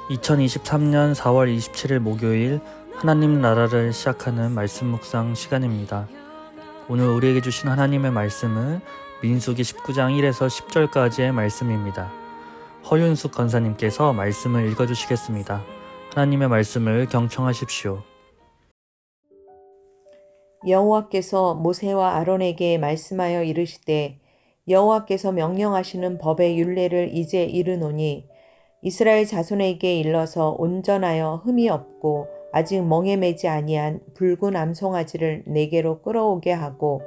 2023년 4월 27일 목요일 하나님 나라를 시작하는 말씀 묵상 시간입니다. 오늘 우리에게 주신 하나님의 말씀은 민수기 19장 1에서 10절까지의 말씀입니다. 허윤숙 권사님께서 말씀을 읽어주시겠습니다. 하나님의 말씀을 경청하십시오. 여호와께서 모세와 아론에게 말씀하여 이르시되 여호와께서 명령하시는 법의 율례를 이제 이르노니 이스라엘 자손에게 일러서 온전하여 흠이 없고 아직 멍에 매지 아니한 붉은 암송아지를 내게로 끌어오게 하고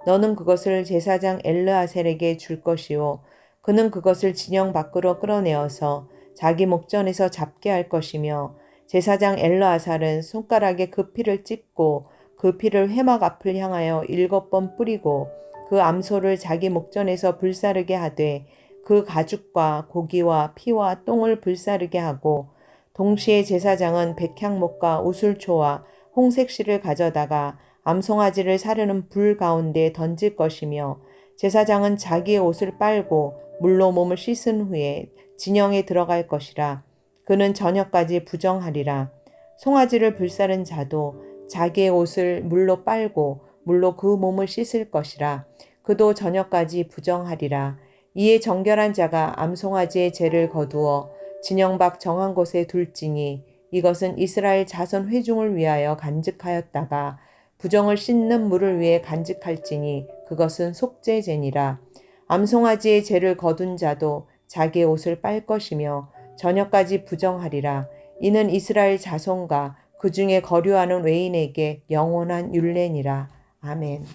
너는 그것을 제사장 엘르아셀에게 줄 것이요 그는 그것을 진영 밖으로 끌어내어서 자기 목전에서 잡게 할 것이며 제사장 엘르아살은 손가락에 그 피를 찝고 그 피를 회막 앞을 향하여 7번 뿌리고 그 암소를 자기 목전에서 불사르게 하되 그 가죽과 고기와 피와 똥을 불사르게 하고 동시에 제사장은 백향목과 우슬초와 홍색실을 가져다가 암송아지를 사르는 불 가운데 던질 것이며 제사장은 자기의 옷을 빨고 물로 몸을 씻은 후에 진영에 들어갈 것이라. 그는 저녁까지 부정하리라. 송아지를 불사른 자도 자기의 옷을 물로 빨고 물로 그 몸을 씻을 것이라. 그도 저녁까지 부정하리라. 이에 정결한 자가 암송아지의 죄를 거두어 진영 밖 정한 곳에 둘지니 이것은 이스라엘 자손 회중을 위하여 간직하였다가 부정을 씻는 물을 위해 간직할지니 그것은 속죄제니라. 암송아지의 죄를 거둔 자도 자기의 옷을 빨 것이며 저녁까지 부정하리라. 이는 이스라엘 자손과 그 중에 거류하는 외인에게 영원한 율례니라. 아멘.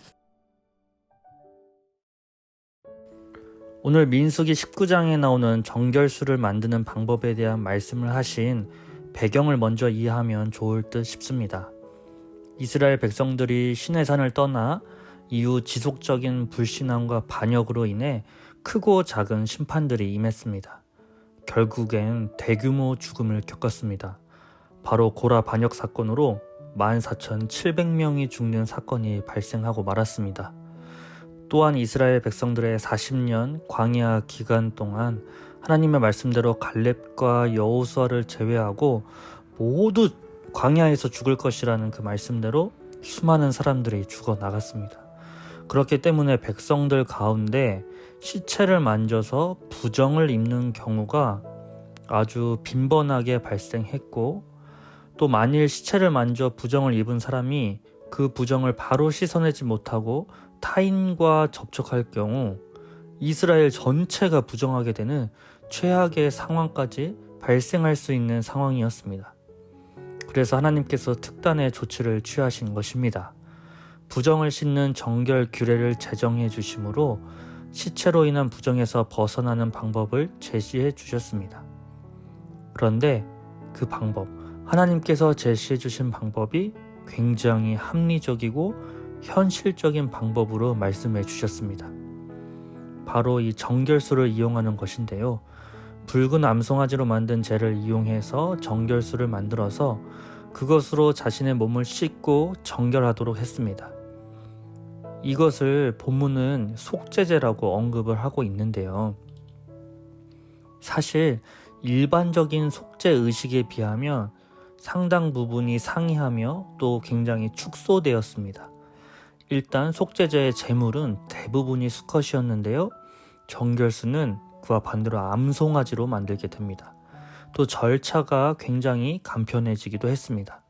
오늘 민수기 19장에 나오는 정결수를 만드는 방법에 대한 말씀을 하신 배경을 먼저 이해하면 좋을 듯 싶습니다. 이스라엘 백성들이 시내산을 떠나 이후 지속적인 불신앙과 반역으로 인해 크고 작은 심판들이 임했습니다. 결국엔 대규모 죽음을 겪었습니다. 바로 고라 반역 사건으로 14,700명이 죽는 사건이 발생하고 말았습니다. 또한 이스라엘 백성들의 40년 광야 기간 동안 하나님의 말씀대로 갈렙과 여호수아를 제외하고 모두 광야에서 죽을 것이라는 그 말씀대로 수많은 사람들이 죽어 나갔습니다. 그렇기 때문에 백성들 가운데 시체를 만져서 부정을 입는 경우가 아주 빈번하게 발생했고, 또 만일 시체를 만져 부정을 입은 사람이 그 부정을 바로 씻어내지 못하고 타인과 접촉할 경우 이스라엘 전체가 부정하게 되는 최악의 상황까지 발생할 수 있는 상황이었습니다. 그래서 하나님께서 특단의 조치를 취하신 것입니다. 부정을 씻는 정결 규례를 제정해 주심으로 시체로 인한 부정에서 벗어나는 방법을 제시해 주셨습니다. 그런데 그 방법, 하나님께서 제시해 주신 방법이 굉장히 합리적이고 현실적인 방법으로 말씀해 주셨습니다. 바로 이 정결수를 이용하는 것인데요. 붉은 암송아지로 만든 재를 이용해서 정결수를 만들어서 그것으로 자신의 몸을 씻고 정결하도록 했습니다. 이것을 본문은 속죄제라고 언급을 하고 있는데요. 사실 일반적인 속죄 의식에 비하면 상당 부분이 상이하며 또 굉장히 축소되었습니다. 일단 속죄제의 제물은 대부분이 수컷이었는데요. 정결수는 그와 반대로 암송아지로 만들게 됩니다. 또 절차가 굉장히 간편해지기도 했습니다.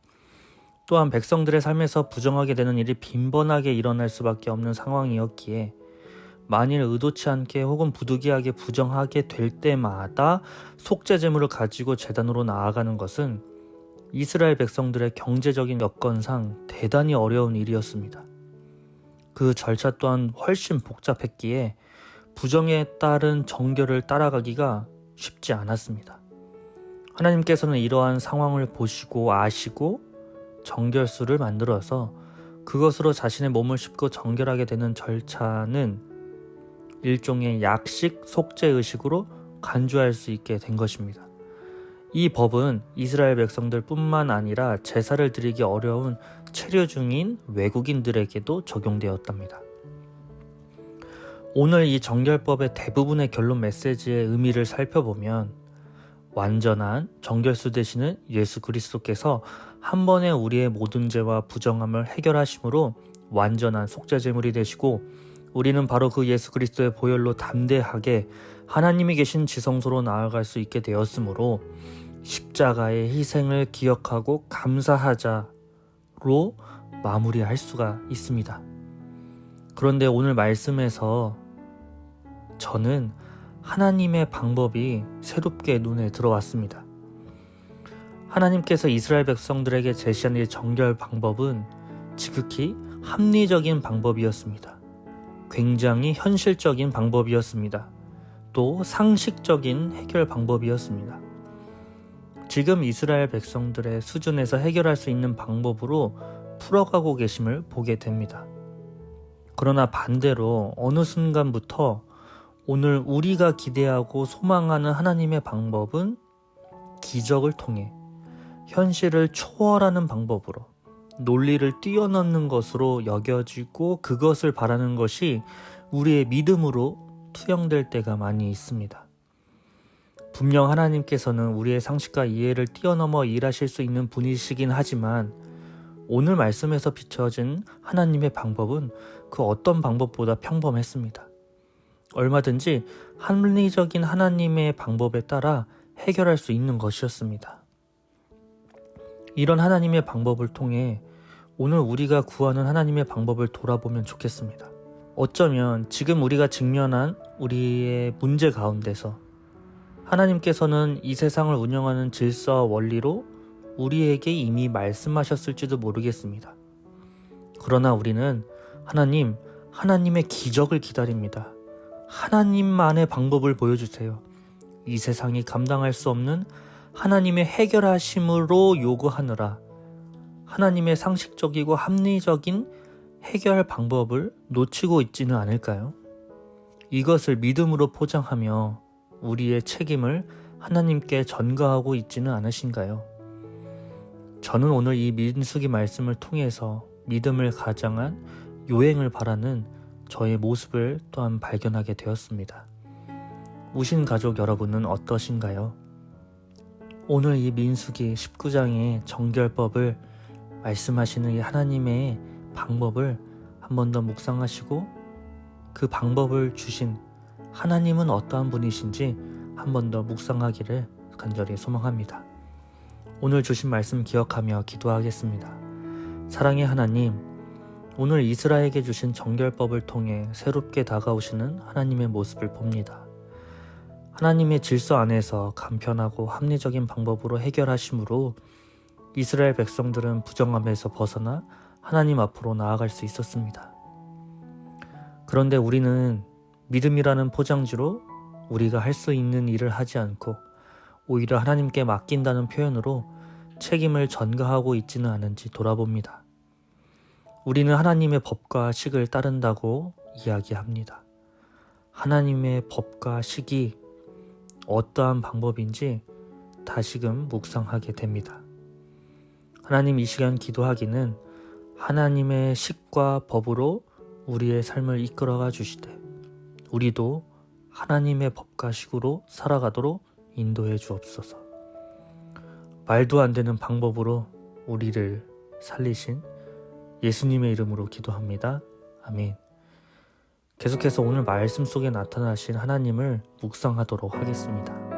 또한 백성들의 삶에서 부정하게 되는 일이 빈번하게 일어날 수밖에 없는 상황이었기에 만일 의도치 않게 혹은 부득이하게 부정하게 될 때마다 속죄 제물을 가지고 제단으로 나아가는 것은 이스라엘 백성들의 경제적인 여건상 대단히 어려운 일이었습니다. 그 절차 또한 훨씬 복잡했기에 부정에 따른 정결을 따라가기가 쉽지 않았습니다. 하나님께서는 이러한 상황을 보시고 아시고 정결수를 만들어서 그것으로 자신의 몸을 씻고 정결하게 되는 절차는 일종의 약식 속죄의식으로 간주할 수 있게 된 것입니다. 이 법은 이스라엘 백성들 뿐만 아니라 제사를 드리기 어려운 체류 중인 외국인들에게도 적용되었답니다. 오늘 이 정결법의 대부분의 결론 메시지의 의미를 살펴보면 완전한 정결수 되시는 예수 그리스도께서 한 번에 우리의 모든 죄와 부정함을 해결하심으로 완전한 속죄제물이 되시고, 우리는 바로 그 예수 그리스도의 보혈로 담대하게 하나님이 계신 지성소로 나아갈 수 있게 되었으므로 십자가의 희생을 기억하고 감사하자로 마무리할 수가 있습니다. 그런데 오늘 말씀에서 저는 하나님의 방법이 새롭게 눈에 들어왔습니다. 하나님께서 이스라엘 백성들에게 제시한 이 정결 방법은 지극히 합리적인 방법이었습니다. 굉장히 현실적인 방법이었습니다. 또 상식적인 해결 방법이었습니다. 지금 이스라엘 백성들의 수준에서 해결할 수 있는 방법으로 풀어가고 계심을 보게 됩니다. 그러나 반대로 어느 순간부터 오늘 우리가 기대하고 소망하는 하나님의 방법은 기적을 통해 현실을 초월하는 방법으로 논리를 뛰어넘는 것으로 여겨지고, 그것을 바라는 것이 우리의 믿음으로 투영될 때가 많이 있습니다. 분명 하나님께서는 우리의 상식과 이해를 뛰어넘어 일하실 수 있는 분이시긴 하지만, 오늘 말씀에서 비춰진 하나님의 방법은 그 어떤 방법보다 평범했습니다. 얼마든지 합리적인 하나님의 방법에 따라 해결할 수 있는 것이었습니다. 이런 하나님의 방법을 통해 오늘 우리가 구하는 하나님의 방법을 돌아보면 좋겠습니다. 어쩌면 지금 우리가 직면한 우리의 문제 가운데서 하나님께서는 이 세상을 운영하는 질서와 원리로 우리에게 이미 말씀하셨을지도 모르겠습니다. 그러나 우리는 하나님의 기적을 기다립니다. 하나님만의 방법을 보여주세요. 이 세상이 감당할 수 없는 하나님의 해결하심으로 요구하느라 하나님의 상식적이고 합리적인 해결 방법을 놓치고 있지는 않을까요? 이것을 믿음으로 포장하며 우리의 책임을 하나님께 전가하고 있지는 않으신가요? 저는 오늘 이 민수기 말씀을 통해서 믿음을 가장한 요행을 바라는 저의 모습을 또한 발견하게 되었습니다. 우신 가족 여러분은 어떠신가요? 오늘 이 민수기 19장의 정결법을 말씀하시는 이 하나님의 방법을 한 번 더 묵상하시고, 그 방법을 주신 하나님은 어떠한 분이신지 한 번 더 묵상하기를 간절히 소망합니다. 오늘 주신 말씀 기억하며 기도하겠습니다. 사랑의 하나님, 오늘 이스라엘에게 주신 정결법을 통해 새롭게 다가오시는 하나님의 모습을 봅니다. 하나님의 질서 안에서 간편하고 합리적인 방법으로 해결하심으로 이스라엘 백성들은 부정함에서 벗어나 하나님 앞으로 나아갈 수 있었습니다. 그런데 우리는 믿음이라는 포장지로 우리가 할 수 있는 일을 하지 않고 오히려 하나님께 맡긴다는 표현으로 책임을 전가하고 있지는 않은지 돌아봅니다. 우리는 하나님의 법과 식을 따른다고 이야기합니다. 하나님의 법과 식이 어떠한 방법인지 다시금 묵상하게 됩니다. 하나님, 이 시간 기도하기는 하나님의 식과 법으로 우리의 삶을 이끌어가 주시되 우리도 하나님의 법과 식으로 살아가도록 인도해 주옵소서. 말도 안 되는 방법으로 우리를 살리신 예수님의 이름으로 기도합니다. 아멘. 계속해서 오늘 말씀 속에 나타나신 하나님을 묵상하도록 하겠습니다.